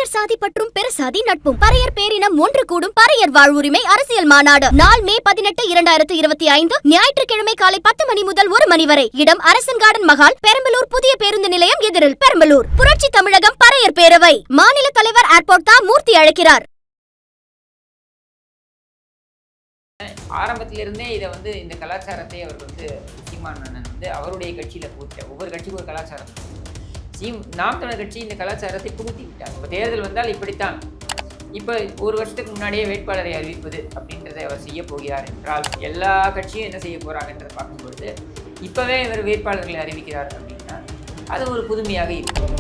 உயர் சாதி பற்றும் பெருசாதி நட்பும் பறையர் பேரினம் ஒன்று கூடும் பறையர் வாழ்வுரிமை அரசியல் மாநாடு நாள் மே 18, 2025 ஞாயிற்றுக்கிழமை காலை 10 மணி முதல் 1 மணி வரை. இடம் அரசன் கார்டன் மகால், பெரம்பலூர் புதிய பேருந்து நிலையம் எதிரில், பெரம்பலூர். புரட்சி தமிழகம் பறையர் பேரவை மாநில தலைவர் ஏர்போர்ட் தா மூர்த்தி அழைக்கிறார். ஆரம்பத்திலிருந்தே இதை இந்த கலாச்சாரத்தை அவர் சீமான் அண்ணன் அவருடைய கட்சியில் புகுத்த ஒவ்வொரு கட்சிக்கும் ஒரு கலாச்சாரம். நாம் தமிழர் கட்சி இந்த கலாச்சாரத்தை புகுத்தி விட்டார். இப்போ தேர்தல் வந்தால் இப்படித்தான். இப்போ ஒரு வருஷத்துக்கு முன்னாடியே வேட்பாளரை அறிவிப்பது அப்படின்றத அவர் செய்ய போகிறார் என்றால் எல்லா கட்சியும் என்ன செய்ய போகிறாங்கன்றதை பார்க்கும்பொழுது இப்போவே இவர் வேட்பாளர்களை அறிவிக்கிறார் அப்படின்னா அது ஒரு புதுமையாக இருக்கும்.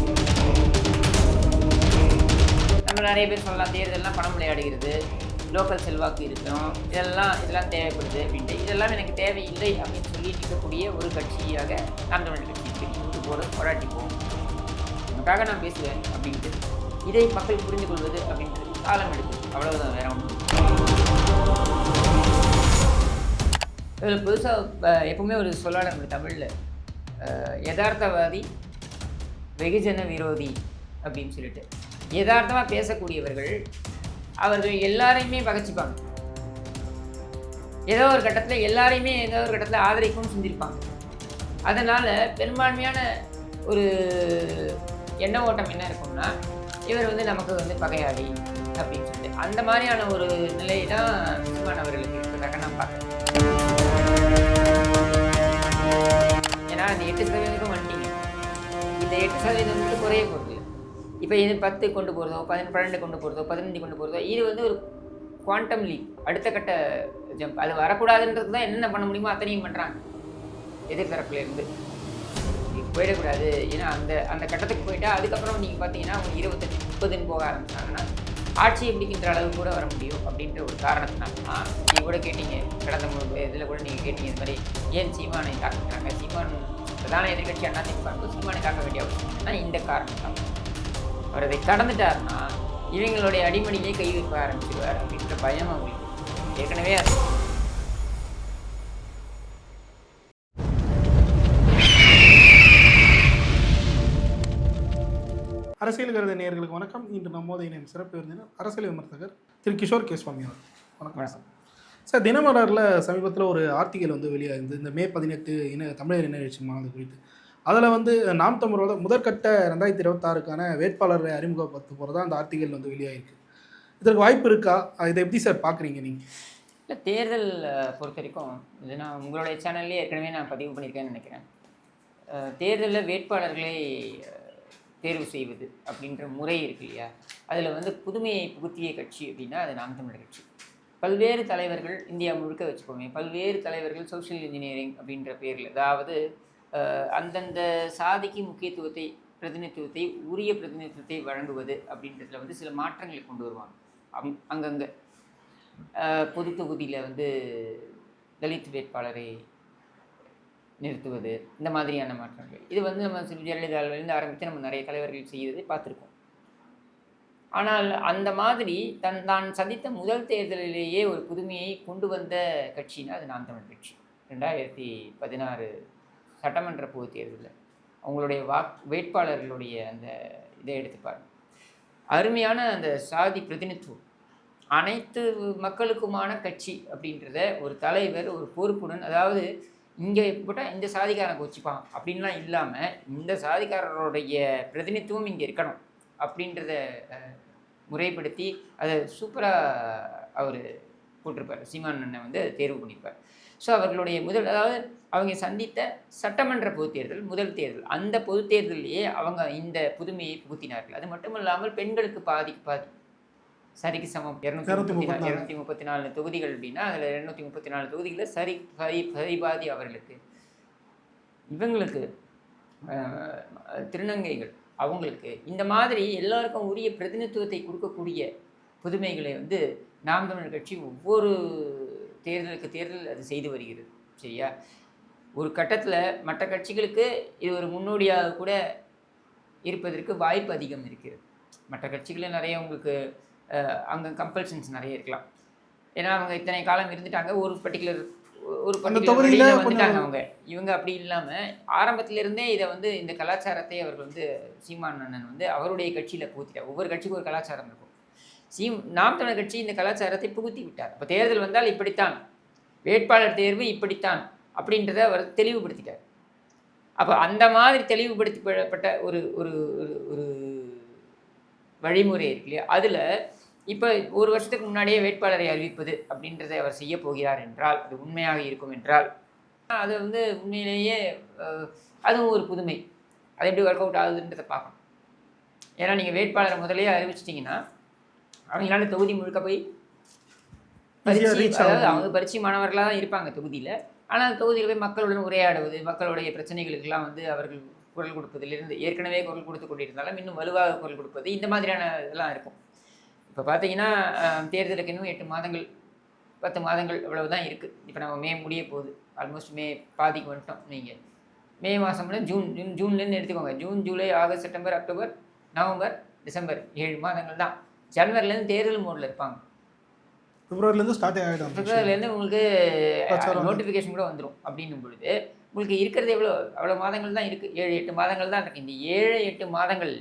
நம்ம நிறைய பேர் சொல்லலாம், தேர்தல்லாம் பணம் விளையாடுகிறது, லோக்கல் செல்வாக்கு இருக்கணும், இதெல்லாம் தேவைப்படுது அப்படின்ட்டு. இதெல்லாம் எனக்கு தேவையில்லை அப்படின்னு சொல்லி நிற்கக்கூடிய ஒரு கட்சியாக நாம் தமிழர் கட்சி இருக்கு. போராட்டி போகும், நமக்காக நான் பேசுவேன் அப்படின்ட்டு இதை மக்கள் புரிந்து கொள்வது அப்படின்றது காலம் எடுக்கும். அவ்வளவுதான், வேற ஒன்று. இதில் புதுசாக எப்பவுமே ஒரு சொல்லாட நம்ம தமிழில் யதார்த்தவாதி வெகுஜன விரோதி அப்படின்னு சொல்லிட்டு யதார்த்தமாக பேசக்கூடியவர்கள் அவர்கள் எல்லாரையுமே பகச்சிப்பாங்க. ஏதோ ஒரு கட்டத்தில் ஆதரிக்கவும் செஞ்சிருப்பாங்க. அதனால் பெரும்பான்மையான ஒரு எண்ண ஓட்டம் என்ன இருக்கும்னா இவர் நமக்கு பகையாளி அப்படின்னு சொல்லிட்டு அந்த மாதிரியான ஒரு நிலை தான் சீமான் அவர்களுக்கு இருக்கிறதாக நான் பார்க்குறேன். ஏன்னா அந்த 8% வந்துட்டீங்க. இந்த 8% குறைய போகுது. இப்போ இது 10 கொண்டு போகிறதோ 12 கொண்டு போகிறதோ 15 கொண்டு போகிறதோ இது ஒரு குவாண்டம் லீப், அடுத்த கட்ட ஜம்ப். அது வரக்கூடாதுன்றது தான் என்னென்ன பண்ண முடியுமோ அத்தனையும் பண்ணுறாங்க எதிர்த்தரப்புலேருந்து. போயிடக்கூடாது. ஏன்னா அந்த கட்டத்துக்கு போயிட்டா அதுக்கப்புறம் நீங்கள் பார்த்தீங்கன்னா 28, 30 போக ஆரம்பிச்சாங்கன்னா ஆட்சியை பிடிக்கின்ற அளவு கூட வர முடியும் அப்படின்ற ஒரு காரணத்தினால நீங்கள் கூட கேட்டீங்க, கடந்த இதில் கூட நீங்கள் கேட்டீங்க, இந்த மாதிரி ஏன் சீமானை தாக்குறாங்க, சீமான் பிரதான எதிர்கட்சி அதிமுக சீமானை தாக்க வேண்டிய அவசியம் இந்த காரணம் தான். அவர் அதை கடந்துட்டாருன்னா இவங்களுடைய அடிமடியிலே கை வைக்க ஆரம்பிச்சிடுவார் அப்படின்ற பயம் அவங்களுக்கு ஏற்கனவே அது. அரசியல் கருத நேயர்களுக்கு வணக்கம். இன்று நம்மோது இணையம் சிறப்பு விருந்தினர் அரசியல் விமர்சகர் திரு கிஷோர் கேஸ்வாமி அவர். வணக்கம் சார். தினமலரில் சமீபத்தில் ஒரு ஆர்டிகல் வெளியாகிருந்து இந்த மே 18 தமிழர் இன எழுச்சி மாநாடு குறித்து. அதில் நாம் தமிழரோட முதற்கட்ட 2026க்கான வேட்பாளரை அறிமுகப்படுத்த போகிறதா அந்த ஆர்டிகல் வெளியாகிருக்கு. இதற்கு வாய்ப்பு இருக்கா? இதை எப்படி சார் பார்க்குறீங்க நீங்கள்? இல்லை, தேர்தல் பொறுத்த வரைக்கும் இது நான் உங்களுடைய சேனல்லே ஏற்கனவே நான் பதிவு பண்ணியிருக்கேன்னு நினைக்கிறேன். தேர்தலில் வேட்பாளர்களை தேர்வு செய்வது அப்படின்ற முறை இருக்கு இல்லையா, அதில் புதுமையை புகுத்திய கட்சி அப்படின்னா அது நாம் தமிழர் கட்சி. பல்வேறு தலைவர்கள், இந்தியா முழுக்க வச்சுக்கோமே, பல்வேறு தலைவர்கள் சோஷியல் இன்ஜினியரிங் அப்படின்ற பேரில், அதாவது அந்தந்த சாதிக்கு பிரதிநிதித்துவத்தை உரிய பிரதிநிதித்துவத்தை வழங்குவது அப்படின்றதுல சில மாற்றங்களை கொண்டு வருவாங்க. அங்கங்கே பொது தொகுதியில் தலித் வேட்பாளரை நிறுத்துவது, இந்த மாதிரியான மாற்றங்கள். இது நம்ம ஜெயலலிதாவிலிருந்து ஆரம்பித்து நம்ம நிறைய தலைவர்கள் செய்வதை பார்த்துருக்கோம். ஆனால் அந்த மாதிரி தான் சந்தித்த முதல் தேர்தலிலேயே ஒரு புதுமையை கொண்டு வந்த கட்சின்னா அது நாம் தமிழர் கட்சி. 2016 சட்டமன்ற பொது தேர்தலில் அவங்களுடைய வேட்பாளர்களுடைய அந்த இதை எடுத்துப்பார். அருமையான அந்த சாதி பிரதிநிதித்துவம், அனைத்து மக்களுக்குமான கட்சி அப்படின்றத ஒரு தலைவர் ஒரு பொறுப்புடன், அதாவது இங்கே போட்டால் இந்த சாதிக்காரனுக்கு வச்சுப்பான் அப்படின்லாம் இல்லாமல் இந்த சாதிக்காரருடைய பிரதிநிதித்துவம் இங்கே இருக்கணும் அப்படின்றத முறைப்படுத்தி அதை சூப்பராக அவர் போட்டிருப்பார். சீமான் அண்ணன் தேர்வு பண்ணியிருப்பார். ஸோ அவர்களுடைய அதாவது அவங்க சந்தித்த சட்டமன்ற பொது தேர்தல் முதல் தேர்தல், அந்த பொது தேர்தலையே அவங்க இந்த புதுமையை புகுத்தினார்கள். அது மட்டும் இல்லாமல் பெண்களுக்கு பாதி சரிக்கு சமம் 234 தொகுதிகள் அப்படின்னா அதில் 234 தொகுதிகளில் சரி பாதி அவர்களுக்கு. இவங்களுக்கு திருநங்கைகள் அவங்களுக்கு இந்த மாதிரி எல்லாருக்கும் உரிய பிரதிநிதித்துவத்தை கொடுக்கக்கூடிய புதுமைகளை நாம் தமிழர் கட்சி ஒவ்வொரு தேர்தலுக்கு தேர்தல் அது செய்து வருகிறது. சரியா? ஒரு கட்டத்தில் மற்ற கட்சிகளுக்கு இது ஒரு முன்னோடியாக கூட இருப்பதற்கு வாய்ப்பு அதிகம் இருக்கிறது. மற்ற கட்சிகளில் நிறைய உங்களுக்கு அங்கே கம்பல்ஷன்ஸ் நிறைய இருக்கலாம். ஏன்னா அவங்க இத்தனை காலம் இருந்துட்டாங்க, ஒரு பர்டிகுலர் ஒரு அந்த particular தொகுதியில வழியில கொஞ்சம் வந்துட்டாங்க அவங்க. இவங்க அப்படி இல்லாம ஆரம்பத்திலிருந்தே இத வந்து இந்த கலாச்சாரத்தை அவர்கள் வந்து சீமான் அண்ணன் வந்து அவருடைய கட்சியில புகுத்திட்டார். ஒவ்வொரு கட்சிக்கும் ஒரு கலாச்சாரம் இருக்கும். நாம் தமிழர் கட்சி இந்த கலாச்சாரத்தை புகுத்தி விட்டார். அப்ப தேர்தல் வந்தால் இப்படித்தான், வேட்பாளர் தேர்வு இப்படித்தான் அப்படின்றத அவர் தெளிவுபடுத்திட்டார். அப்ப அந்த மாதிரி தெளிவுபடுத்தப்பட்ட ஒரு ஒரு ஒரு ஒரு வழிமுறை இருக்கு இல்லையா? அதுல இப்ப 1 வருஷத்துக்கு முன்னாடியே வேட்பாளரை அறிவிப்பது அப்படின்றதை அவர் செய்ய போகிறார் என்றால், அது உண்மையாக இருக்கும் என்றால், அது வந்து உண்மையிலேயே அதுவும் ஒரு புதுமை. அது எப்படி ஒர்க் அவுட் ஆகுதுன்றதை பார்க்கணும். ஏன்னா நீங்கள் வேட்பாளரை முதலே அறிவிச்சிட்டிங்கன்னா அவங்களால தொகுதி முழுக்க போய் அதாவது அவங்க பரிச்சயமானவர்களாக தான் இருப்பாங்க தொகுதியில். ஆனால் தொகுதியில் போய் மக்களுடன் உரையாடுவது, மக்களுடைய பிரச்சனைகளுக்கெல்லாம் வந்து அவர்கள் குரல் கொடுப்பதிலிருந்து ஏற்கனவே குரல் கொடுத்து கொண்டிருந்தாலும் இன்னும் வலுவாக குரல் கொடுப்பது, இந்த மாதிரியான இதெல்லாம் இருக்கும். இப்போ பார்த்தீங்கன்னா தேர்தலுக்கு இன்னும் 8 மாதங்கள் 10 மாதங்கள் அவ்வளவுதான் இருக்குது. இப்போ நம்ம மே முடிய போகுது, ஆல்மோஸ்ட் மே பாதிக்கு வந்துட்டோம். நீங்கள் மே மாதம்னா ஜூன்லேருந்து எடுத்துக்கோங்க. June, July, August, September, October, November, December 7 மாதங்கள் தான். ஜனவரிலேருந்து தேர்தல் மோடில் இருப்பாங்க. பிப்ரவரிலேருந்து ஸ்டார்ட் ஆகிடும். பிப்ரவரிலேருந்து உங்களுக்கு நோட்டிஃபிகேஷன் கூட வந்துடும். அப்படின்னும் பொழுது உங்களுக்கு இருக்கிறது அவ்வளோ மாதங்கள் தான் இருக்குது. 7-8 மாதங்கள் தான் இருக்குது. இந்த 7-8 மாதங்கள்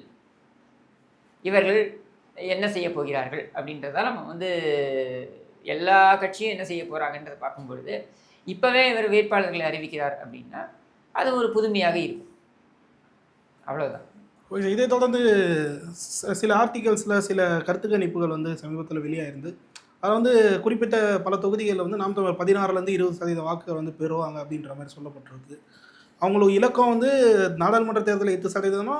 இவர்கள் என்ன செய்ய போகிறார்கள் அப்படின்றதான் நம்ம வந்து எல்லா கட்சியும் என்ன செய்ய போகிறாங்கன்றதை பார்க்கும் பொழுது, இப்போவே இவர் வேட்பாளர்களை அறிவிக்கிறார் அப்படின்னா அது ஒரு புதுமையாக இருக்கும். அவ்வளோதான். இதை தொடர்ந்து சில ஆர்டிகல்ஸில் சில கருத்து கணிப்புகள் வந்து சமீபத்தில் வெளியாயிருந்து அதில் வந்து குறிப்பிட்ட பல தொகுதிகளில் வந்து நாம் தமிழர் 16லேருந்து 20% வாக்குகள் வந்து பெறுவாங்க அப்படின்ற மாதிரி சொல்லப்பட்டிருக்கு. அவங்களோட இலக்கம் வந்து நாடாளுமன்ற தேர்தலில் 8%,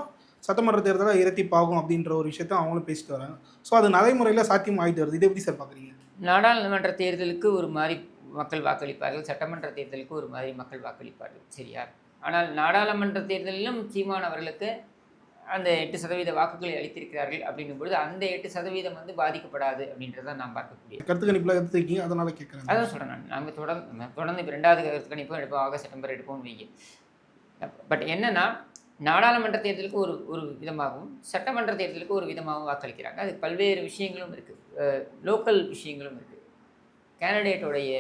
சட்டமன்ற தேர்தலில் இரட்டிப்பாகும் அப்படின்ற ஒரு விஷயத்த அவங்களும் பேசிட்டு வராங்க. ஸோ அது நடைமுறையில் சாத்தியம் ஆகிட்டு வருது. இதை எப்படி சார் பார்க்குறீங்க? நாடாளுமன்ற தேர்தலுக்கு ஒரு மாதிரி மக்கள் வாக்களிப்பார்கள், சட்டமன்ற தேர்தலுக்கு ஒரு மாதிரி மக்கள் வாக்களிப்பார்கள், சரியா? ஆனால் நாடாளுமன்ற தேர்தலிலும் சீமான் அவர்களுக்கு அந்த 8% வாக்குகளை அளித்திருக்கிறார்கள் அப்படின்னும் பொழுது அந்த 8% வந்து பாதிக்கப்படாது அப்படின்றத நாம் பார்க்கக்கூடிய கருத்து கணிப்பில் எடுத்துருக்கீங்க, அதனால கேட்குறேன். அதான் சொல்கிறேன். நாங்கள் தொடர்ந்து இப்போ 2வது கருத்து கணிப்பும் எடுப்போம், ஆகஸ்ட் செப்டம்பர் எடுப்போம்னு வைங்க. பட் என்னன்னா நாடாளுமன்ற தேர்தலுக்கு ஒரு விதமாகவும் சட்டமன்ற தேர்தலுக்கு ஒரு விதமாகவும் வாக்களிக்கிறாங்க. அது பல்வேறு விஷயங்களும் இருக்குது, லோக்கல் விஷயங்களும் இருக்குது, கேண்டிடேட்டோடைய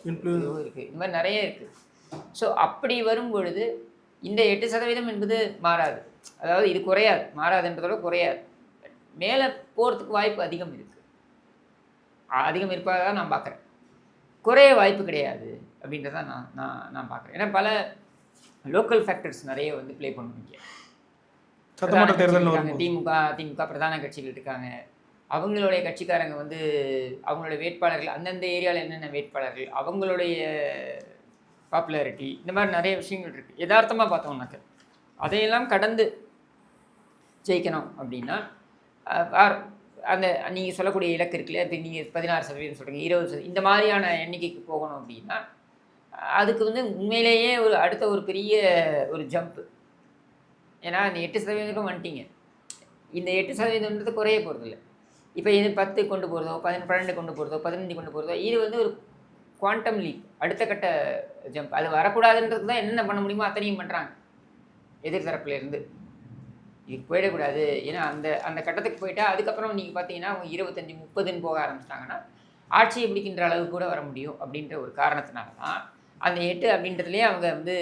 இதுவும் இருக்குது, இந்த மாதிரி நிறைய இருக்குது. ஸோ அப்படி வரும் பொழுது இந்த 8% என்பது மாறாது. அதாவது இது குறையாது, மாறாதுன்றதோட குறையாது, மேலே போகிறதுக்கு வாய்ப்பு அதிகம் இருக்குது. அதிகம் இருப்பதாக நான் பார்க்குறேன், குறைய வாய்ப்பு கிடையாது அப்படின்றத நான் பார்க்குறேன். ஏன்னா பல லோக்கல் ஃபேக்டர்ஸ் நிறைய வந்து ப்ளே பண்ணுவீங்க. திமுக பிரதான கட்சிகள் இருக்காங்க, அவங்களுடைய கட்சிக்காரங்க வந்து அவங்களுடைய வேட்பாளர்கள், அந்தந்த ஏரியாவில் என்னென்ன வேட்பாளர்கள், அவங்களுடைய பாப்புலாரிட்டி, இந்த மாதிரி நிறைய விஷயங்கள் இருக்குது. யதார்த்தமாக பார்த்தோம்னாக்க அதையெல்லாம் கடந்து ஜெயிக்கணும் அப்படின்னா அந்த நீங்கள் சொல்லக்கூடிய இலக்கு இருக்குல்லையா, இப்போ நீங்கள் 16% சொல்கிறீங்க, 20% இந்த மாதிரியான எண்ணிக்கைக்கு போகணும் அப்படின்னா அதுக்கு வந்து உண்மையிலேயே அடுத்த ஒரு பெரிய ஒரு ஜம்ப்பு. ஏன்னா இந்த 8% வந்துட்டீங்க, இந்த 8% குறைய போகிறதில்ல. இப்போ இது 10 கொண்டு போகிறதோ, 12 கொண்டு போகிறதோ, 15 கொண்டு போகிறதோ, இது வந்து ஒரு குவாண்டம் லீப், அடுத்த கட்ட ஜம்ப். அது வரக்கூடாதுன்றது தான் என்னென்ன பண்ண முடியுமோ அத்தனையும் பண்ணுறாங்க எதிர்த்தரப்புலேருந்து. இது போயிடக்கூடாது, ஏன்னா அந்த கட்டத்துக்கு போயிட்டா அதுக்கப்புறம் நீங்கள் பார்த்தீங்கன்னா அவங்க 25-30ன்னு போக ஆரம்பிச்சிட்டாங்கன்னா ஆட்சியை பிடிக்கின்ற அளவு கூட வர முடியும் அப்படின்ற ஒரு காரணத்தினால தான் அந்த 8 அப்படின்றதுலேயே அவங்க வந்து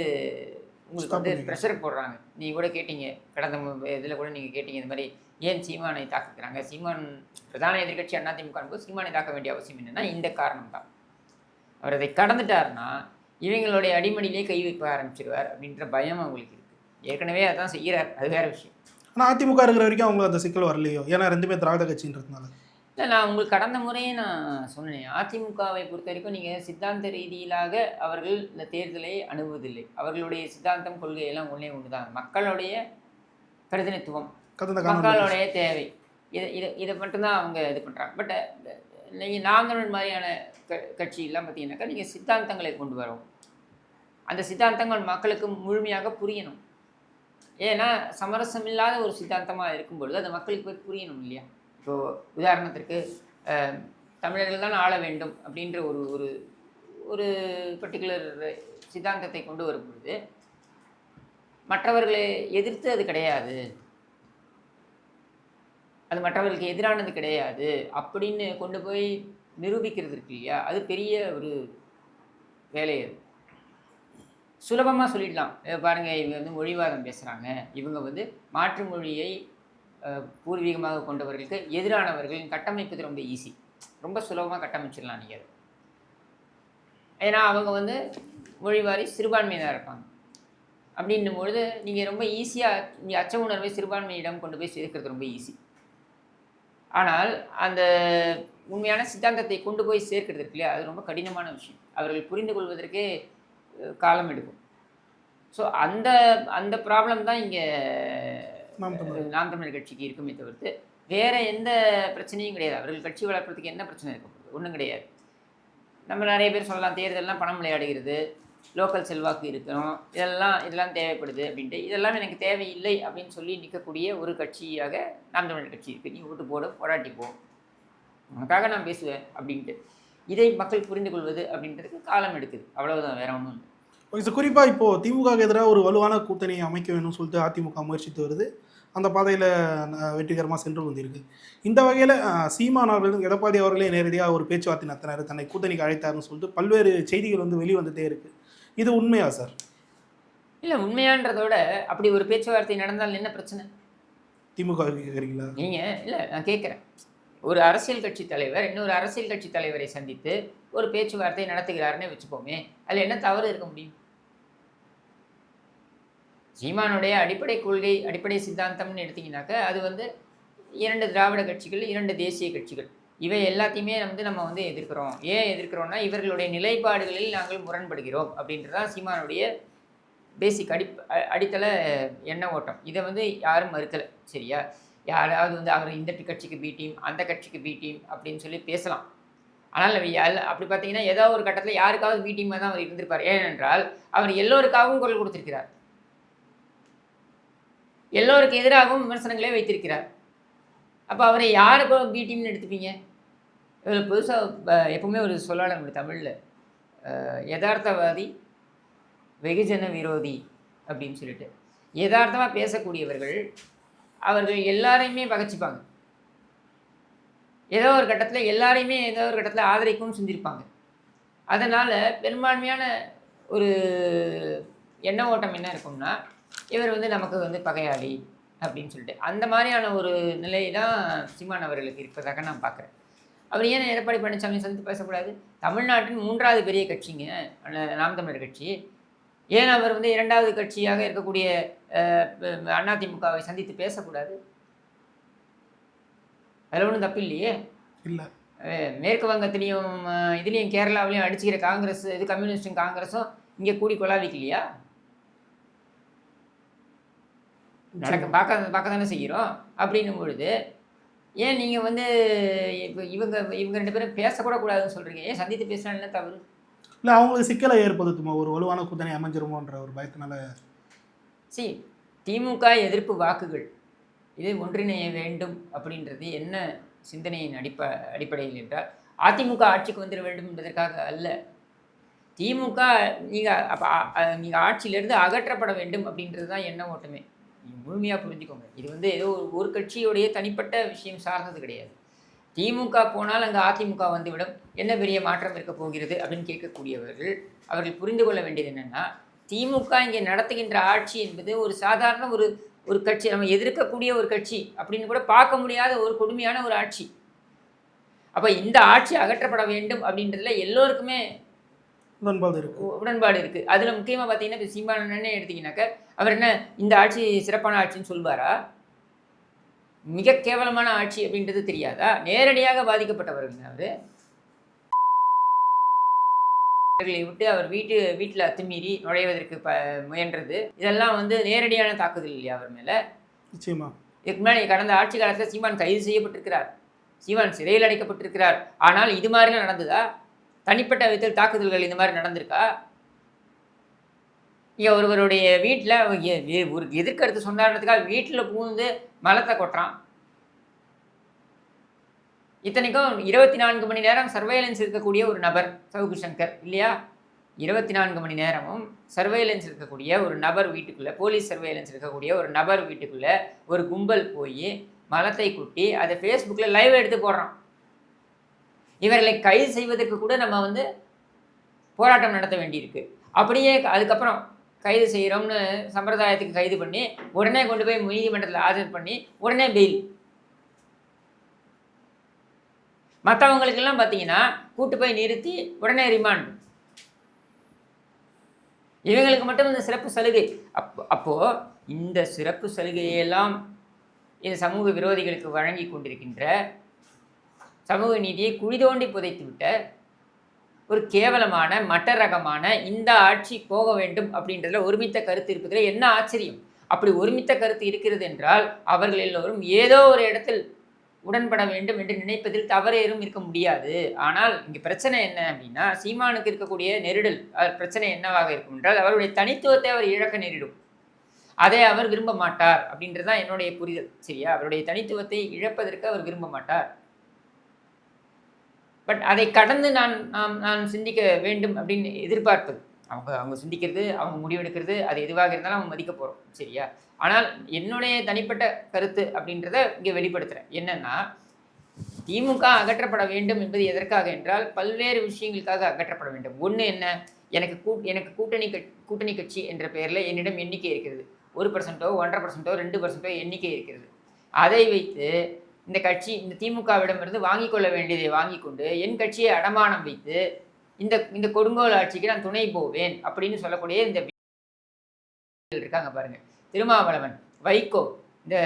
உங்களுக்கு வந்து ப்ரெஷர் போடுறாங்க. நீங்கள் கூட கேட்டீங்க, கடந்த இதில் கூட நீங்கள் கேட்டீங்க, இந்த மாதிரி ஏன் சீமானை தாக்குறாங்க, சீமான் பிரதான எதிர்கட்சி அதிமுக போது சீமானை தாக்க வேண்டிய அவசியம் என்னென்னா இந்த காரணம் தான். அவர் அதை கடந்துட்டார்னா இவங்களுடைய அடிமடியிலே கை வைக்க ஆரம்பிச்சிருவார் அப்படின்ற பயம் அவங்களுக்கு இருக்குது. ஏற்கனவே அதான் செய்கிறார், அது வேறு விஷயம். ஆனால் அதிமுக இருக்கிற வரைக்கும் அவங்களுக்கு அந்த சிக்கல் வரலையோ, ஏன்னா 2மே திராவிட கட்சின்றதுனால. இல்லை, நான் உங்களுக்கு கடந்த முறையே நான் சொன்னேன், அதிமுகவை பொறுத்த வரைக்கும் நீங்கள் சித்தாந்த ரீதியிலாக அவர்கள் இந்த தேர்தலை அணுகுவதில்லை. அவர்களுடைய சித்தாந்தம் கொள்கையெல்லாம் ஒன்று தான், மக்களுடைய பிரதிநிதித்துவம், மக்களுடைய தேவை, இதை மட்டும்தான் அவங்க இது பண்ணுறாங்க. பட் நீங்கள் நாங்கள் மாதிரியான கட்சியெல்லாம் பார்த்தீங்கன்னாக்கா நீங்கள் சித்தாந்தங்களை கொண்டு வரோம், அந்த சித்தாந்தங்கள் மக்களுக்கு முழுமையாக புரியணும். ஏன்னா சமரசம் இல்லாத ஒரு சித்தாந்தமாக இருக்கும்பொழுது அது மக்களுக்கு போய் புரியணும் இல்லையா? இப்போது உதாரணத்திற்கு தமிழர்கள் தான் ஆள வேண்டும் அப்படின்ற ஒரு ஒரு பர்டிகுலர் சித்தாந்தத்தை கொண்டு வரும்பொழுது மற்றவர்களை எதிர்த்து அது கிடையாது, அது மற்றவர்களுக்கு எதிரானது கிடையாது அப்படின்னு கொண்டு போய் நிரூபிக்கிறது இருக்கு இல்லையா? அது பெரிய ஒரு வேலை அது. சுலபமாக சொல்லிடலாம். பாருங்கள், இவங்க வந்து மொழிவாதம் பேசுகிறாங்க, இவங்க வந்து மாற்று மொழியை பூர்வீகமாக கொண்டவர்களுக்கு எதிரானவர்களின் கட்டமைப்பது ரொம்ப ஈஸி. ரொம்ப சுலபமாக கட்டமைச்சிடலாம் நீங்கள் அதை. ஏன்னா அவங்க வந்து மொழிவாரி சிறுபான்மையினராக இருப்பாங்க. அப்படின்னும் பொழுது நீங்கள் ரொம்ப ஈஸியாக நீங்கள் அச்ச உணர்வை சிறுபான்மையிடம் கொண்டு போய் சேர்க்கிறது ரொம்ப ஈஸி. ஆனால் அந்த உண்மையான சித்தாந்தத்தை கொண்டு போய் சேர்க்கிறது இருக்கு இல்லையா, அது ரொம்ப கடினமான விஷயம். அவர்கள் புரிந்து கொள்வதற்கே காலம் எடுக்கும். ஸோ அந்த அந்த ப்ராப்ளம் தான் இங்கே நாம் தமிழர் கட்சிக்கு இருக்குமே தவிர்த்து வேறு எந்த பிரச்சனையும் கிடையாது. அவர்கள் கட்சி வளர்ப்பதுக்கு என்ன பிரச்சனை இருக்க போகுது? ஒன்றும் கிடையாது. நம்ம நிறைய பேர் சொல்லலாம், தேர்தலெலாம் பணம் விளையாடுகிறது, லோக்கல் செல்வாக்கு இருக்கணும், இதெல்லாம் தேவைப்படுது அப்படின்ட்டு. இதெல்லாம் எனக்கு தேவையில்லை அப்படின்னு சொல்லி நிற்கக்கூடிய ஒரு கட்சியாக நாம் தமிழர் கட்சி இருக்குது. நீ ஓட்டு போடாட்டி போ, உனக்காக நான் பேசுவேன் அப்படின்ட்டு. இதை மக்கள் புரிந்து கொள்வது அப்படின்றதுக்கு காலம் எடுக்குது, அவ்வளவுதான், வேற ஒன்றும் இல்லை. ஓகே சார், குறிப்பாக இப்போது திமுகவுக்கு எதிராக ஒரு வலுவான கூட்டணியை அமைக்க வேணும்னு சொல்லிட்டு அதிமுக முயற்சித்து வருது. அந்த பாதையில் வெற்றிகரமாக சென்று வந்திருக்கு. இந்த வகையில் சீமான் அவர்கள் எடப்பாடி அவர்களே நேரடியாக ஒரு பேச்சுவார்த்தை நடத்தினார், தன்னை கூட்டணிக்கு அழைத்தாருன்னு சொல்லிட்டு பல்வேறு செய்திகள் வந்து வெளிவந்துட்டே இருக்குது. இது உண்மையா சார்? இல்லை, உண்மையான்றதோட அப்படி ஒரு பேச்சுவார்த்தை நடந்தால் என்ன பிரச்சனை? திமுக கேட்குறீங்களா நீங்கள்? இல்லை, நான் கேட்குறேன், ஒரு அரசியல் கட்சி தலைவர் இன்னொரு அரசியல் கட்சி தலைவரை சந்தித்து ஒரு பேச்சுவார்த்தை நடத்துகிறாருன்னு வச்சுப்போமே, அதில் என்ன தவறு இருக்க முடியும்? சீமானுடைய அடிப்படை கொள்கை, அடிப்படை சித்தாந்தம்னு எடுத்திங்கனாக்க அது வந்து 2 திராவிட கட்சிகள், 2 தேசிய கட்சிகள், இவை எல்லாத்தையுமே நம்ம வந்து எதிர்க்கிறோம். ஏன் எதிர்க்கிறோம்னா இவர்களுடைய நிலைப்பாடுகளில் நாங்கள் முரண்படுகிறோம் அப்படின்றதான் சீமானுடைய பேசிக் அடித்தள எண்ண ஓட்டம். இதை வந்து யாரும் மறுக்கலை, சரியா? யாராவது வந்து அவர் இந்த கட்சிக்கு பி டீம், அந்த கட்சிக்கு பி டீம் அப்படின்னு சொல்லி பேசலாம். ஆனால் அப்படி பார்த்தீங்கன்னா ஏதோ ஒரு கட்டத்தில் யாருக்காவது பி டீமாக தான் அவர் இருந்திருப்பார். ஏனென்றால் அவர் எல்லோருக்காகவும் குரல் கொடுத்திருக்கிறார், எல்லோருக்கு எதிராகவும் விமர்சனங்களே வைத்திருக்கிறார். அப்போ அவரை யாருக்கும் பி டீம்னு எடுத்துப்பீங்க? இதில் புதுசாக எப்பவுமே ஒரு சொல்லாளர் உண்டு தமிழில், யதார்த்தவாதி வெகுஜன விரோதி அப்படின்னு சொல்லிட்டு. யதார்த்தமாக பேசக்கூடியவர்கள் அவர்கள் எல்லாரையுமே பகைச்சிப்பாங்க, ஏதோ ஒரு கட்டத்தில் எல்லாரையுமே ஏதோ ஒரு கட்டத்தில் ஆதரிக்கவும் செஞ்சுருப்பாங்க. அதனால் பெரும்பான்மையான ஒரு எண்ண ஓட்டம் என்ன இருக்கும்னா, இவர் வந்து நமக்கு வந்து பகையாளி அப்படின்னு சொல்லிட்டு அந்த மாதிரியான ஒரு நிலை தான் சீமான் அவர்களுக்கு இருப்பதாக நான் பார்க்குறேன். அவர் ஏன் எடப்பாடி பழனிசாமி சந்தித்து பேசக்கூடாது? தமிழ்நாட்டின் 3வது பெரிய கட்சிங்க நாம் தமிழர் கட்சி. ஏன் அவர் வந்து 2வது கட்சியாக இருக்கக்கூடிய அதிமுகவை சந்தித்து பேசக்கூடாது? அதில் ஒன்றும் தப்பு இல்லையே. இல்லை, மேற்கு வங்கத்திலையும் இதுலேயும் கேரளாவிலையும் அடிச்சுக்கிற காங்கிரஸ், இது கம்யூனிஸ்டும் காங்கிரஸும் இங்கே கூடி கொள்ளாதிக்கலையா? பார்க்க தானே செய்கிறோம். அப்படின்னும் பொழுது ஏன் நீங்கள் வந்து இப்போ இவங்க 2 பேரும் பேசக்கூட கூடாதுன்னு சொல்கிறீங்க? ஏன் சந்தித்து பேசினா என்ன தவறு? இல்லை, அவங்களுக்கு சிக்கலை ஏற்படுத்துமா ஒரு வலுவான கூட்டணி அமைஞ்சிருமோன்ற ஒரு பயத்தினால? திமுக எதிர்ப்பு வாக்குகள் இது ஒன்றிணைய வேண்டும் அப்படின்றது என்ன சிந்தனையின் அடிப்படையில் என்றால், அதிமுக ஆட்சிக்கு வந்துட வேண்டும் என்பதற்காக அல்ல. திமுக நீங்கள் ஆட்சியிலிருந்து அகற்றப்பட வேண்டும் அப்படின்றது தான் எண்ண ஓட்டமே. நீங்கள் முழுமையாக புரிஞ்சுக்கோங்க. இது வந்து ஏதோ ஒரு கட்சியுடைய தனிப்பட்ட விஷயம் சார்ந்தது கிடையாது. திமுக போனால் அங்கே அதிமுக வந்துவிடும், என்ன பெரிய மாற்றம் இருக்க போகிறது அப்படின்னு கேட்கக்கூடியவர்கள் அவர்கள் புரிந்து கொள்ள வேண்டியது என்னென்னா, திமுக இங்கே நடத்துகின்ற ஆட்சி என்பது ஒரு சாதாரண ஒரு கட்சி, நம்ம எதிர்க்கக்கூடிய ஒரு கட்சி அப்படின்னு கூட பார்க்க முடியாத ஒரு கொடுமையான ஒரு ஆட்சி. அப்போ இந்த ஆட்சி அகற்றப்பட வேண்டும் அப்படின்றதுல எல்லோருக்குமே உடன்பாடு இருக்குது. அதில் முக்கியமாக பார்த்தீங்கன்னா இப்போ சீமானே எடுத்திங்கனாக்க அவர் என்ன இந்த ஆட்சி சிறப்பான ஆட்சின்னு சொல்வாரா? மிக கேவலமான ஆட்சி அப்படின்றது தெரியாதா? நேரடியாக பாதிக்கப்பட்டவர்கள் அவர்களை விட்டு அவர் வீட்டில் அத்துமீறி நுழைவதற்கு முயன்றது, இதெல்லாம் வந்து நேரடியான தாக்குதல் இல்லையா அவர் மேலே? நிச்சயமா. இதுக்கு முன்னாடி கடந்த ஆட்சி காலத்தில் சீமான் கைது செய்யப்பட்டிருக்கிறார், சீமான் சிறையில் அடைக்கப்பட்டிருக்கிறார். ஆனால் இது மாதிரிலாம் நடந்ததா? தனிப்பட்ட விதத்தில் தாக்குதல்கள் இந்த மாதிரி நடந்திருக்கா? இங்கே ஒருவருடைய வீட்டில் ஒரு எதிர்கருத்து சொன்னான்றதுக்காக வீட்டில் பூந்து மலத்தை கொட்டுறான். இத்தனைக்கும் 24 மணி நேரம் சர்வேலன்ஸ் இருக்கக்கூடிய ஒரு நபர் சவுக்கு சங்கர் இல்லையா? 24 மணி நேரமும் சர்வேலன்ஸ் இருக்கக்கூடிய ஒரு நபர் வீட்டுக்குள்ளே, போலீஸ் சர்வேலன்ஸ் இருக்கக்கூடிய ஒரு நபர் வீட்டுக்குள்ளே ஒரு கும்பல் போய் மலத்தை குட்டி அதை ஃபேஸ்புக்கில் லைவ் எடுத்து போடுறான். இவர்களை கைது செய்வதற்கு கூட நம்ம வந்து போராட்டம் நடத்த வேண்டியிருக்கு. அப்படியே அதுக்கப்புறம் கைது செய்கிறோம்னு சம்பிரதாயத்துக்கு கைது பண்ணி உடனே கொண்டு போய் நீதிமன்றத்தில் ஆஜர் பண்ணி உடனே பெயில். மற்றவங்களுக்கெல்லாம் பார்த்தீங்கன்னா கூட்டு போய் நிறுத்தி உடனே ரிமாண்ட். இவங்களுக்கு மட்டும் இந்த சிறப்பு சலுகை. அப்போது இந்த சிறப்பு சலுகையெல்லாம் இந்த சமூக விரோதிகளுக்கு வழங்கி கொண்டிருக்கின்ற சமூக நீதியை குழி தோண்டி புதைத்து விட்ட ஒரு கேவலமான மட்ட ரகமான இந்த ஆட்சி போக வேண்டும் அப்படின்றதுல ஒருமித்த கருத்து இருப்பதில் என்ன ஆச்சரியம்? அப்படி ஒருமித்த கருத்து இருக்கிறது என்றால் அவர்கள் எல்லோரும் ஏதோ ஒரு இடத்தில் உடன்பட வேண்டும் என்று நினைப்பதில் தவறேறும் இருக்க முடியாது. ஆனால் இங்கே பிரச்சனை என்ன அப்படின்னா, சீமானுக்கு இருக்கக்கூடிய நெருடல் பிரச்சனை என்னவாக இருக்கும் என்றால் அவருடைய தனித்துவத்தை அவர் இழக்க நேரிடும். அதை அவர் விரும்ப மாட்டார் அப்படின்றது தான் என்னுடைய புரிதல். சரியா? அவருடைய தனித்துவத்தை இழப்பதற்கு அவர் விரும்ப மாட்டார். பட் அதை கடந்து நான் சிந்திக்க வேண்டும் அப்படின்னு எதிர்பார்ப்பது. அவங்க சிந்திக்கிறது, அவங்க முடிவெடுக்கிறது, அது எதுவாக இருந்தாலும் அவங்க மதிக்க போகிறோம். சரியா? ஆனால் என்னுடைய தனிப்பட்ட கருத்து அப்படின்றத இங்கே வெளிப்படுத்துகிறேன். என்னன்னா, திமுக அகற்றப்பட வேண்டும் என்பது எதற்காக என்றால் பல்வேறு விஷயங்களுக்காக அகற்றப்பட வேண்டும். ஒன்று என்ன, எனக்கு கூட்டணி கட்சி என்ற பெயரில் என்னிடம் எண்ணிக்கை இருக்கிறது. 1%, 1.5%, 2% எண்ணிக்கை இருக்கிறது. அதை வைத்து இந்த திமுகவிடமிருந்து வாங்கி கொள்ள வேண்டியதை வாங்கி கொண்டு என் கட்சியை அடமானம் வைத்து இந்த கொடுங்கோல் ஆட்சிக்கு நான் துணை போவேன் அப்படின்னு சொல்லக்கூடிய இந்த இருக்காங்க பாருங்க. திருமாவளவன், வைகோ, இந்த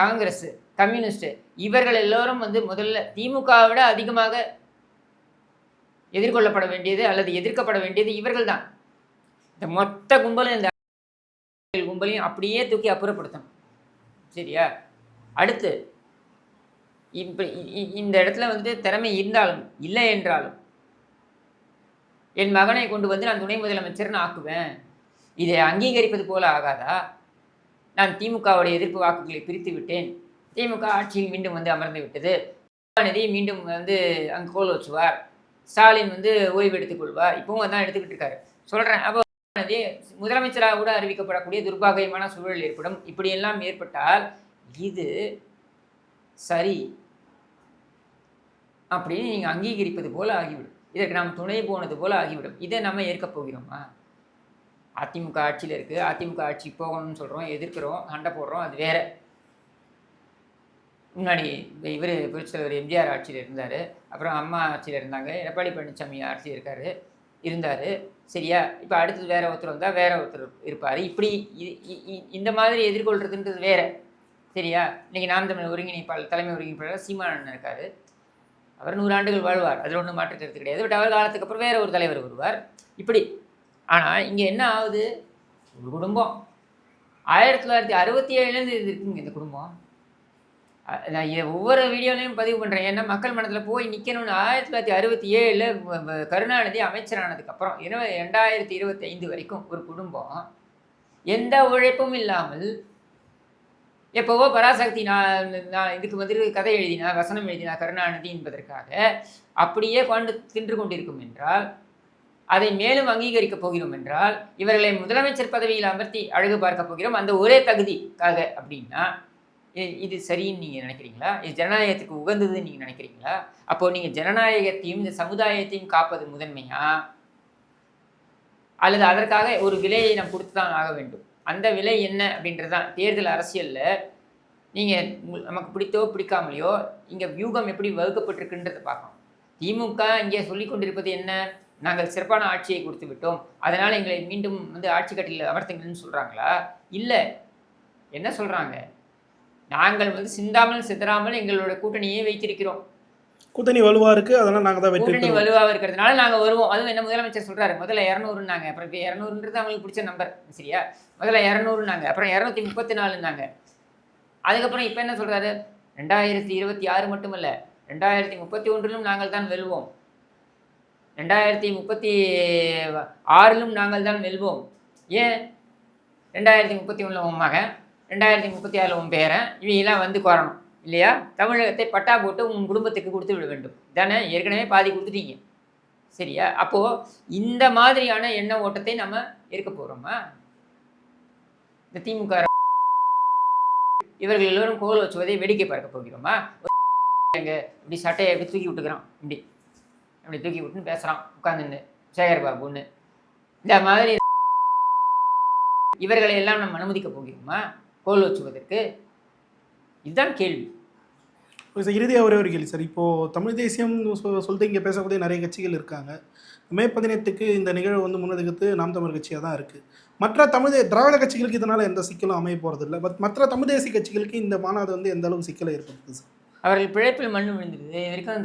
காங்கிரஸ், கம்யூனிஸ்ட், இவர்கள் எல்லோரும் முதல்ல திமுகவை விட அதிகமாக எதிர்கொள்ளப்பட வேண்டியது அல்லது எதிர்க்கப்பட வேண்டியது இவர்கள் தான். இந்த மொத்த கும்பலும் இந்த கும்பலையும் அப்படியே தூக்கி அப்புறப்படுத்தணும். சரியா? அடுத்து இந்த இடத்துல திறமை இருந்தாலும் இல்லை என்றாலும் என் மகனை கொண்டு நான் துணை முதலமைச்சர்னு ஆக்குவேன். இதை அங்கீகரிப்பது போல ஆகாதா? நான் திமுகவுடைய எதிர்ப்பு வாக்குகளை பிரித்து விட்டேன், திமுக ஆட்சியில் மீண்டும் அமர்ந்து விட்டது, கருணாநிதி மீண்டும் அங்கே கோல் வச்சுவார், ஸ்டாலின் ஓய்வு எடுத்துக் கொள்வார், இப்பவும் அதான் எடுத்துக்கிட்டு இருக்காரு சொல்கிறேன். அப்போ முதலமைச்சராக கூட அறிவிக்கப்படக்கூடிய துர்பாகியமான சூழல் ஏற்படும். இப்படியெல்லாம் ஏற்பட்டால் இது சரி அப்படின்னு நீங்கள் அங்கீகரிப்பது போல ஆகிவிடும். இதற்கு நாம் துணை போனது போல ஆகிவிடும். இதை நம்ம ஏற்கப் போகிறோமா? அதிமுக ஆட்சியில் இருக்குது, அதிமுக ஆட்சி போகணும்னு சொல்கிறோம், எதிர்க்கிறோம், சண்டை போடுறோம், அது வேற. முன்னாடி இவர் புரட்சித்தலைவர் எம்ஜிஆர் ஆட்சியில் இருந்தார், அப்புறம் அம்மா ஆட்சியில் இருந்தாங்க, எடப்பாடி பழனிசாமி ஆட்சியில் இருந்தார். சரியா? இப்போ அடுத்தது வேற ஒருத்தர் வந்தால் வேற ஒருத்தர் இருப்பார். இப்படி இந்த மாதிரி எதிர்கொள்கிறதுன்றது வேற. சரியா? இன்றைக்கி நாம் தமிழ் ஒருங்கிணைப்பாளர், தலைமை ஒருங்கிணைப்பாளர் சீமானன் இருக்கார். அவர் 100 ஆண்டுகள் வாழ்வார், அதில் ஒன்றும் மாற்று கருத்து கிடையாது. பட் அவர் காலத்துக்கு அப்புறம் வேறு ஒரு தலைவர் வருவார். இப்படி. ஆனால் இங்கே என்ன ஆகுது? ஒரு குடும்பம் 1967 இது இருக்குங்க. இந்த குடும்பம் நான் இதை ஒவ்வொரு வீடியோலையும் பதிவு பண்ணுறேன். ஏன்னா மக்கள் மனத்தில் போய் நிற்கணும்னு. 1967 கருணாநிதி அமைச்சரானதுக்கப்புறம் 2025 வரைக்கும் ஒரு குடும்பம் எந்த உழைப்பும் இல்லாமல் எப்போவோ பராசக்தி நான் இதுக்கு கதை எழுதினா, வசனம் எழுதினா கருணாநிதி என்பதற்காக அப்படியே தின்று கொண்டிருக்கும் என்றால், அதை மேலும் அங்கீகரிக்கப் போகிறோம் என்றால், இவர்களை முதலமைச்சர் பதவியில் அமர்த்தி அழகு பார்க்க போகிறோம் அந்த ஒரே தகுதிக்காக அப்படின்னா இது சரின்னு நீங்கள் நினைக்கிறீங்களா? இது ஜனநாயகத்துக்கு உகந்ததுன்னு நீங்கள் நினைக்கிறீங்களா? அப்போது நீங்கள் ஜனநாயகத்தையும் இந்த சமுதாயத்தையும் காப்பது முதன்மையா, அல்லது அதற்காக ஒரு விலையை நாம் கொடுத்து தான் ஆக வேண்டும்? அந்த விலை என்ன அப்படின்றது தான் தேர்தல் அரசியலில் நீங்கள் நமக்கு பிடித்தோ பிடிக்காமலையோ இங்கே வியூகம் எப்படி வகுக்கப்பட்டிருக்குன்றதை பார்க்கணும். திமுக இங்கே சொல்லி கொண்டிருப்பது என்ன? நாங்கள் சிறப்பான ஆட்சியை கொடுத்து விட்டோம், அதனால் எங்களை மீண்டும் ஆட்சி கட்டில் அமர்த்துங்கள்னு சொல்கிறாங்களா? இல்லை. என்ன சொல்கிறாங்க? நாங்கள் சிந்தாமல் சிதறாமல் எங்களோட கூட்டணியை வைத்திருக்கிறோம், கூட்டணி வலுவாக இருக்குது, அதனால் நாங்கள் தான் கூட்டணி வலுவாக இருக்கிறதுனால நாங்கள் வருவோம். அதுவும் என்ன முதலமைச்சர் சொல்கிறாரு, முதல்ல 200ன்னாங்க, அப்புறம் இப்போ 200ன்றது அவங்களுக்கு பிடிச்ச நம்பர். சரியா? முதல்ல 200ன்னாங்க, அப்புறம் 234ன்னாங்க. அதுக்கப்புறம் இப்போ என்ன சொல்கிறாரு? 2026 மட்டுமல்ல, 2031 நாங்கள் தான் வெல்வோம், 2036 நாங்கள் தான் வெல்வோம். ஏன்? 2031 உன் மகன், 2036 உன் பேரன், இவங்கெல்லாம் கோரணும் இல்லையா? தமிழகத்தை பட்டா போட்டு உன் குடும்பத்துக்கு கொடுத்து விட வேண்டும் தானே? ஏற்கனவே பாதி கொடுத்துட்டீங்க. சரியா? அப்போது இந்த மாதிரியான எண்ண ஓட்டத்தை நம்ம இருக்க போகிறோமா? இந்த திமுக இவர்கள் எல்லோரும் கோல் வச்சுவதை வேடிக்கை பார்க்க போகிறோமா? இப்படி சட்டையை எப்படி தூக்கி விட்டுக்கிறான், இப்படி தூக்கி விட்டுன்னு பேசுகிறான் உட்காந்துன்னு. சேகர்பாபுன்னு. இந்த மாதிரி இவர்களை எல்லாம் நம்ம அனுமதிக்க போகிறோமா கோல் வச்சுவதற்கு? இதுதான் கேள்வி. சார் இறுதியாக ஒரே ஒரு கேள்வி சார். இப்போது தமிழ் தேசியம் சொல்லிட்டு இங்கே பேசக்கூடிய நிறைய கட்சிகள் இருக்காங்க. மே 18க்கு இந்த நிகழ்வு வந்து முன்னெடுத்து நாம் தமிழ் கட்சியாக தான் இருக்குது. மற்ற திராவிட கட்சிகளுக்கு இதனால் எந்த சிக்கலும் அமைய போகிறது இல்லை. பட் மற்ற தமிழ் தேசிய கட்சிகளுக்கு இந்த மாநாடு வந்து எந்த அளவுக்கு சிக்கலை ஏற்படுத்துது சார்? அவர்கள் பிழைப்பில் மண் விழுந்துருது. வரைக்கும்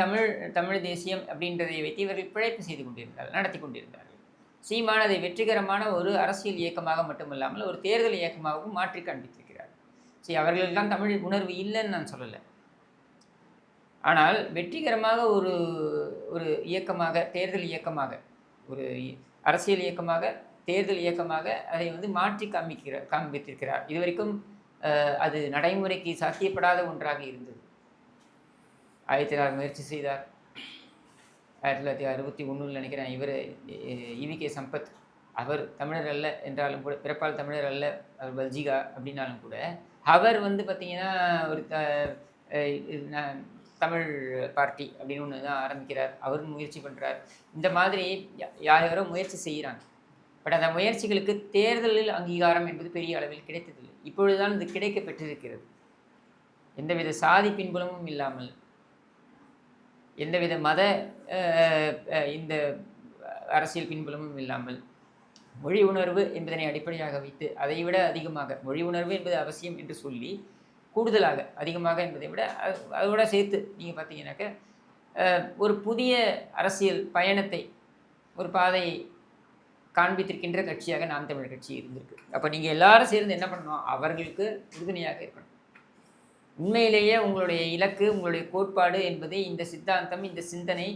தமிழ் தேசியம் அப்படின்றதை வைத்து இவர்கள் பிழைப்பு செய்து கொண்டிருந்தார்கள், நடத்தி கொண்டிருந்தார்கள். சீமான் அதை வெற்றிகரமான ஒரு அரசியல் இயக்கமாக மட்டுமல்லாமல் ஒரு தேர்தல் இயக்கமாகவும் மாற்றி காண்பித்திருக்கிறார். சரி, அவர்களுக்கெல்லாம் தமிழ் உணர்வு இல்லைன்னு நான் சொல்லலை. ஆனால் வெற்றிகரமாக ஒரு ஒரு இயக்கமாக, தேர்தல் இயக்கமாக, ஒரு அரசியல் இயக்கமாக, தேர்தல் இயக்கமாக அதை வந்து மாற்றி காண்பித்திருக்கிறார். இதுவரைக்கும் அது நடைமுறைக்கு சாத்தியப்படாத ஒன்றாக இருந்தது. 1900 முயற்சி செய்தார். 1961 நினைக்கிறேன். இவர் EVK சம்பத், அவர் தமிழர் அல்ல என்றாலும் கூட, பிறப்பால் தமிழர் அல்ல, அவர் பல்ஜிகா அப்படின்னாலும் கூட, அவர் வந்து பார்த்திங்கன்னா ஒரு தமிழ் பார்ட்டி அப்படின்னு ஒன்று தான் ஆரம்பிக்கிறார். அவர் முயற்சி பண்ணுறார். இந்த மாதிரி யாரோ முயற்சி செய்கிறாங்க. பட் அந்த முயற்சிகளுக்கு தேர்தலில் அங்கீகாரம் என்பது பெரிய அளவில் கிடைத்ததில்லை. இப்பொழுதுதான் இது கிடைக்க பெற்றிருக்கிறது. எந்தவித சாதி பின்புலமும் இல்லாமல், எந்தவித மத இந்த அரசியல் பின்புலமும் இல்லாமல், மொழி உணர்வு என்பதனை அடிப்படையாக வைத்து, அதை விட அதிகமாக மொழி உணர்வு என்பது அவசியம் என்று சொல்லி, கூடுதலாக அதிகமாக என்பதை விட அதோட சேர்த்து நீங்கள் பார்த்தீங்கன்னாக்க ஒரு புதிய அரசியல் பயணத்தை, ஒரு பாதையை காண்பித்திருக்கின்ற கட்சியாக நாம் தமிழர் கட்சி இருந்திருக்கு. அப்போ நீங்கள் எல்லாரும் சேர்ந்து என்ன பண்ணணும்? அவர்களுக்கு உறுதுணையாக இருக்கணும். உண்மையிலேயே உங்களுடைய இலக்கு, உங்களுடைய கோட்பாடு என்பது இந்த சித்தாந்தம், இந்த சிந்தனை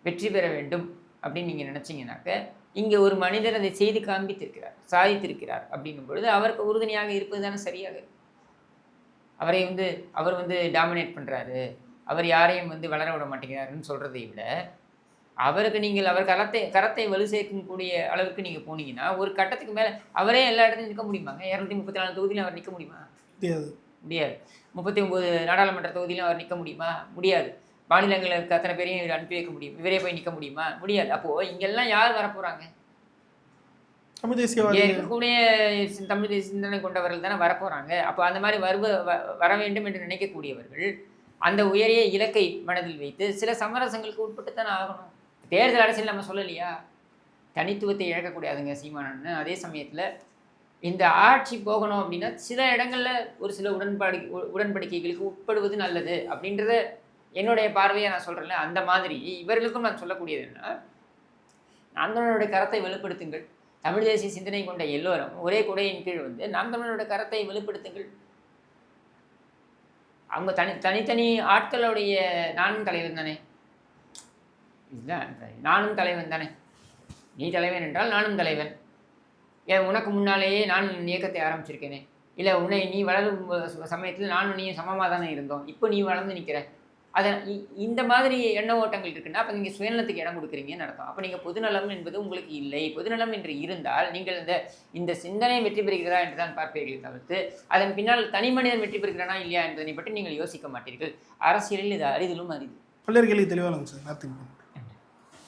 வெற்றி பெற வேண்டும் அப்படின்னு நீங்கள் நினச்சிங்கனாக்க, இங்கே ஒரு மனிதர் அதை செய்து காண்பித்திருக்கிறார், சாதித்திருக்கிறார் அப்படின்னும் பொழுது அவருக்கு உறுதுணையாக இருப்பது தானே சரியாக இருக்கும். அவர் வந்து டாமினேட் பண்ணுறாரு, அவர் யாரையும் வந்து வளர விட மாட்டேங்கிறாருன்னு சொல்கிறதை விட, அவருக்கு நீங்கள் அவர் கரத்தை வலு சேர்க்கக்கூடிய அளவுக்கு நீங்கள் போனீங்கன்னா, ஒரு கட்டத்துக்கு மேலே அவரே எல்லா இடத்துலையும் நிற்க முடியுமாங்க? 234 தொகுதியிலும் அவர் நிற்க முடியுமா? முடியாது. 39 நாடாளுமன்ற தொகுதியிலும் அவர் நிற்க முடியுமா? முடியாது. மாநிலங்களில் இருக்க அத்தனை பேரையும் இவர் அனுப்பி வைக்க முடியும், இவரே போய் நிற்க முடியுமா? முடியாது. அப்போது இங்கெல்லாம் யார் வரப்போகிறாங்க? தமிழ் தேசிய இருக்கக்கூடிய தமிழ் தேசிய சிந்தனை கொண்டவர்கள் தானே வரப்போகிறாங்க. அப்போ அந்த மாதிரி வர வேண்டும் என்று நினைக்கக்கூடியவர்கள் அந்த உயரிய இலக்கை மனதில் வைத்து சில சமரசங்களுக்கு உட்பட்டு தானே ஆகணும். தேர்தல் அரசியல் நம்ம சொல்லலையா, தனித்துவத்தை இழக்கக்கூடாதுங்க சீமானன்னு. அதே சமயத்தில் இந்த ஆட்சி போகணும் அப்படின்னா சில இடங்களில் ஒரு சில உடன்படிக்கைகளுக்கு உட்படுவது நல்லது அப்படின்றத என்னுடைய பார்வையை நான் சொல்கிறேன்ல. அந்த மாதிரி இவர்களுக்கும் நான் சொல்லக்கூடியது என்ன, நான்களுடைய கரத்தை வலுப்படுத்துங்கள். தமிழ் தேசிய சிந்தனை கொண்ட எல்லோரும் ஒரே குடையின் கீழ் வந்து நாம் தமிழருடைய கரத்தை வலுப்படுத்துங்கள். அவங்க தனித்தனி ஆட்களுடைய நானும் தலைவன் தானே, இதுதான் நானும் தலைவன் தானே. நீ தலைவன் என்றால் நானும் தலைவன். ஏன் உனக்கு முன்னாலேயே நான் இயக்கத்தை ஆரம்பிச்சிருக்கேனே, இல்லை நீ வளரும் சமயத்தில் நானும் நீயும் சமமாக தானே இருந்தோம், இப்போ நீ வளர்ந்து நிற்கிற. அதை இந்த மாதிரி எண்ண ஓட்டங்கள் இருக்குன்னா அப்போ நீங்கள் சுயநலத்துக்கு இடம் கொடுக்குறீங்கன்னு அர்த்தம். அப்போ நீங்கள் பொதுநலம் என்பது உங்களுக்கு இல்லை. பொதுநலம் என்று இருந்தால் நீங்கள் இந்த சிந்தனை வெற்றி பெறுகிறதா என்று தான் பார்ப்பீர்கள் தவிர்த்து அதன் பின்னால் தனி மனிதன் வெற்றி பெறுகிறானா இல்லையா என்பதை பற்றி நீங்கள் யோசிக்க மாட்டீர்கள். அரசியலில் இது அரிதிலும் அரிது. பல்வேறு கேள்வி தெளிவாக சார்.